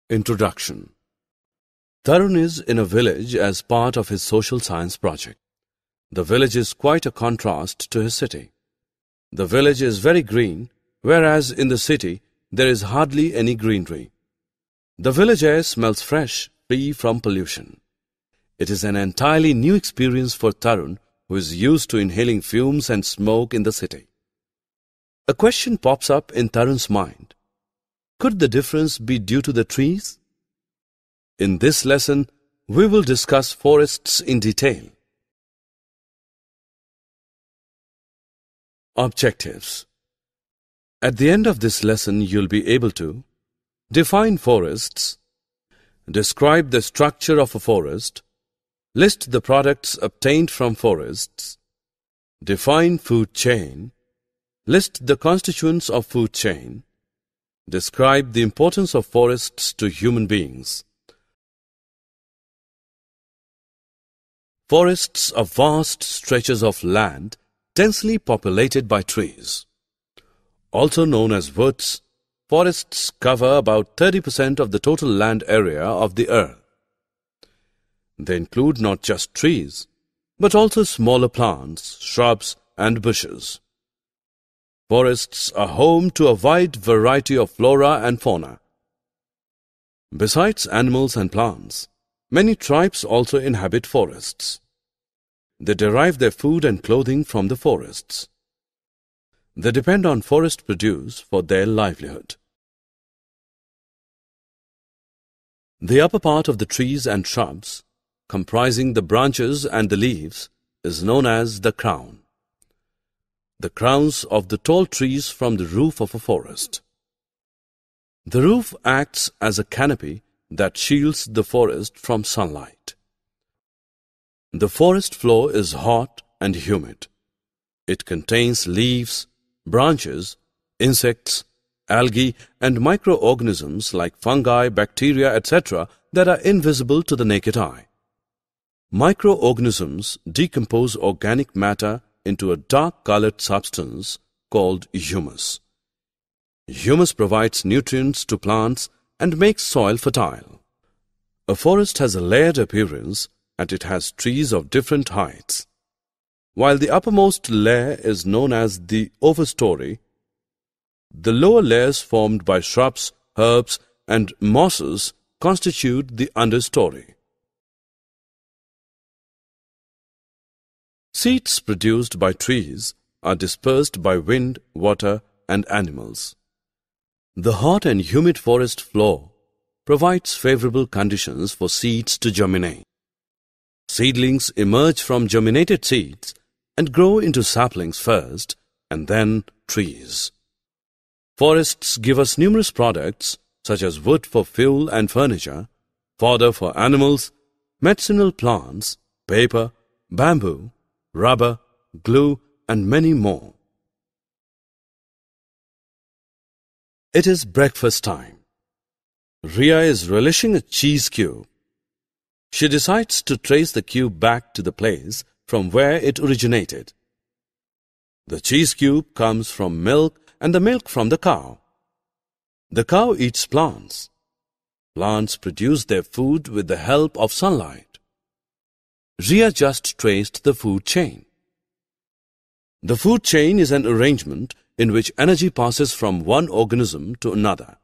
Introduction. Tarun is in a village as part of his social science project. The village is quite a contrast to his city. The village is very green, whereas in the city there is hardly any greenery. The village air smells fresh, free from pollution. It is an entirely new experience for Tarun, who is used to inhaling fumes and smoke in the city. A question pops up in Tarun's mind. Could the difference be due to the trees? In this lesson, we will discuss forests in detail. Objectives. At the end of this lesson, you'll be able to define forests, describe the structure of a forest, list the products obtained from forests, define food chain, list the constituents of food chain, describe the importance of forests to human beings. Forests are vast stretches of land densely populated by trees. Also known as woods, forests cover about 30% of the total land area of the earth. They include not just trees, but also smaller plants, shrubs, and bushes. Forests are home to a wide variety of flora and fauna. Besides animals and plants, many tribes also inhabit forests. They derive their food and clothing from the forests. They depend on forest produce for their livelihood. The upper part of the trees and shrubs, comprising the branches and the leaves, is known as the crown. The crowns of the tall trees from the roof of a forest. The roof acts as a canopy that shields the forest from sunlight. The forest floor is hot and humid. It contains leaves, branches, insects, algae, and microorganisms like fungi, bacteria, etc. that are invisible to the naked eye. Microorganisms decompose organic matter into a dark-colored substance called humus. Humus provides nutrients to plants and makes soil fertile. A forest has a layered appearance and it has trees of different heights. While the uppermost layer is known as the overstory, the lower layers formed by shrubs, herbs, and mosses constitute the understory. Seeds produced by trees are dispersed by wind, water, and animals. The hot and humid forest floor provides favorable conditions for seeds to germinate. Seedlings emerge from germinated seeds and grow into saplings first and then trees. Forests give us numerous products such as wood for fuel and furniture, fodder for animals, medicinal plants, paper, bamboo, rubber, glue, and many more. It is breakfast time. Ria is relishing a cheese cube. She decides to trace the cube back to the place from where it originated. The cheese cube comes from milk and the milk from the cow. The cow eats plants. Plants produce their food with the help of sunlight. Ria just traced the food chain. The food chain is an arrangement in which energy passes from one organism to another.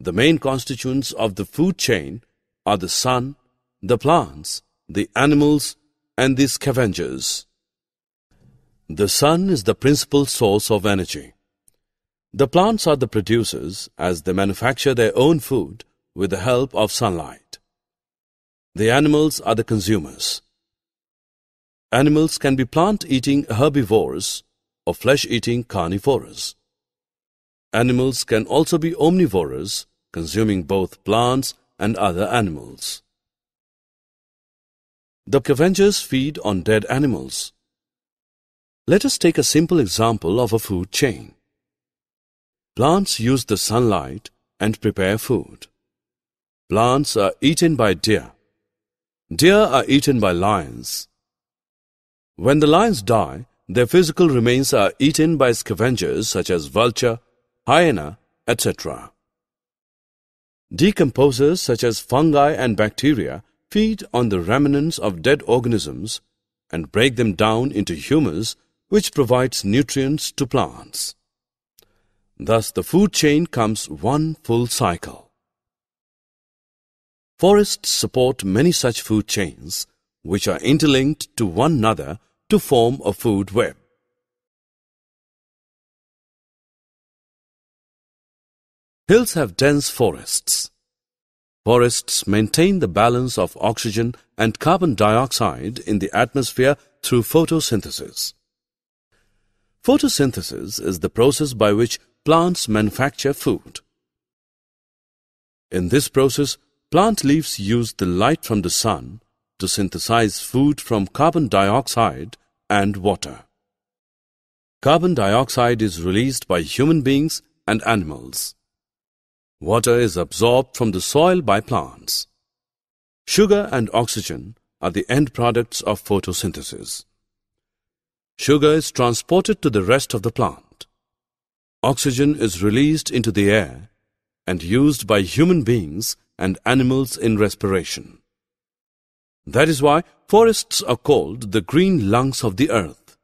The main constituents of the food chain are the sun, the plants, the animals, and the scavengers. The sun is the principal source of energy. The plants are the producers as they manufacture their own food with the help of sunlight. The animals are the consumers. Animals can be plant-eating herbivores or flesh-eating carnivores. Animals can also be omnivores, consuming both plants and other animals. The scavengers feed on dead animals. Let us take a simple example of a food chain. Plants use the sunlight and prepare food. Plants are eaten by deer. Deer are eaten by lions. When the lions die, their physical remains are eaten by scavengers such as vulture, hyena, etc. Decomposers such as fungi and bacteria feed on the remnants of dead organisms and break them down into humus, which provides nutrients to plants. Thus, the food chain comes one full cycle. Forests support many such food chains, which are interlinked to one another to form a food web. Hills have dense forests. Forests maintain the balance of oxygen and carbon dioxide in the atmosphere through photosynthesis. Photosynthesis is the process by which plants manufacture food. In this process, plant leaves use the light from the sun to synthesize food from carbon dioxide and water. Carbon dioxide is released by human beings and animals. Water is absorbed from the soil by plants. Sugar and oxygen are the end products of photosynthesis. Sugar is transported to the rest of the plant. Oxygen is released into the air and used by human beings and animals in respiration. That is why forests are called the green lungs of the earth.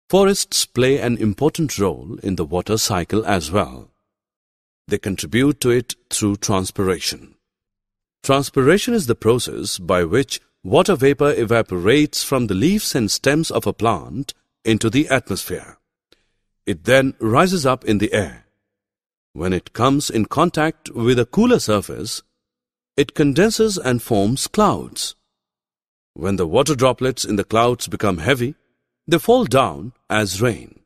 Forests play an important role in the water cycle as well. They contribute to it through transpiration. Transpiration is the process by which water vapor evaporates from the leaves and stems of a plant into the atmosphere. It then rises up in the air. When it comes in contact with a cooler surface, it condenses and forms clouds. When the water droplets in the clouds become heavy, they fall down as rain.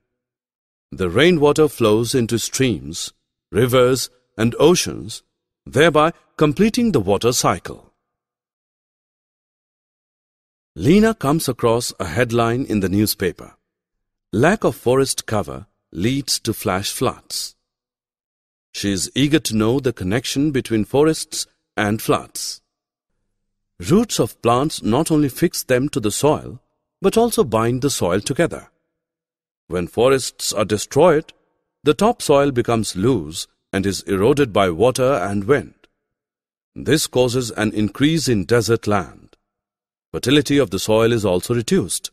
The rainwater flows into streams, rivers, and oceans, thereby completing the water cycle. Lena comes across a headline in the newspaper. Lack of forest cover leads to flash floods. She is eager to know the connection between forests and floods. Roots of plants not only fix them to the soil, but also bind the soil together. When forests are destroyed, the topsoil becomes loose and is eroded by water and wind. This causes an increase in desert land. Fertility of the soil is also reduced.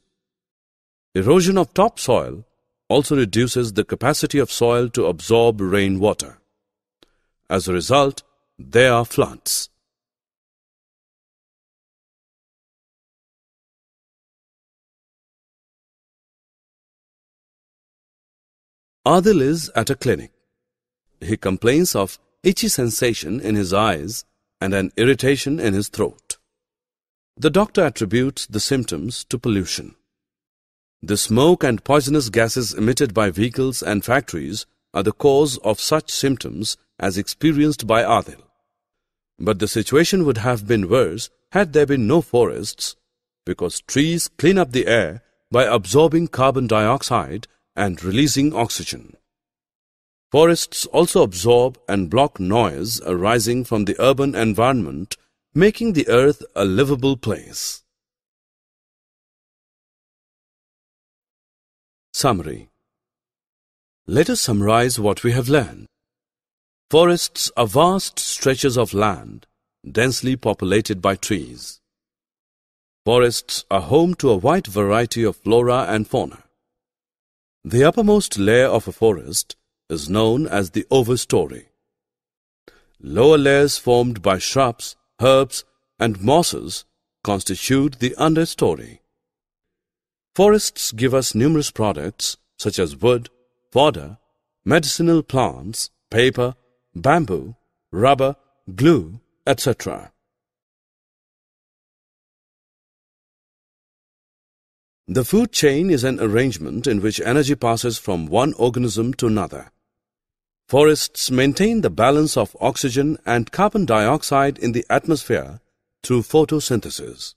Erosion of topsoil also reduces the capacity of soil to absorb rainwater. As a result, there are floods. Adil is at a clinic. He complains of itchy sensation in his eyes and an irritation in his throat. The doctor attributes the symptoms to pollution. The smoke and poisonous gases emitted by vehicles and factories are the cause of such symptoms as experienced by Adil. But the situation would have been worse had there been no forests, because trees clean up the air by absorbing carbon dioxide and releasing oxygen. Forests also absorb and block noise arising from the urban environment, making the earth a livable place. Summary. Let us summarize what we have learned. Forests are vast stretches of land, densely populated by trees. Forests are home to a wide variety of flora and fauna. The uppermost layer of a forest is known as the overstory. Lower layers formed by shrubs, herbs, and mosses constitute the understory. Forests give us numerous products such as wood, fodder, medicinal plants, paper, bamboo, rubber, glue, etc. The food chain is an arrangement in which energy passes from one organism to another. Forests maintain the balance of oxygen and carbon dioxide in the atmosphere through photosynthesis.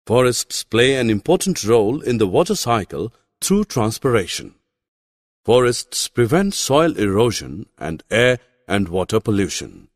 Forests play an important role in the water cycle through transpiration. Forests prevent soil erosion and air and water pollution.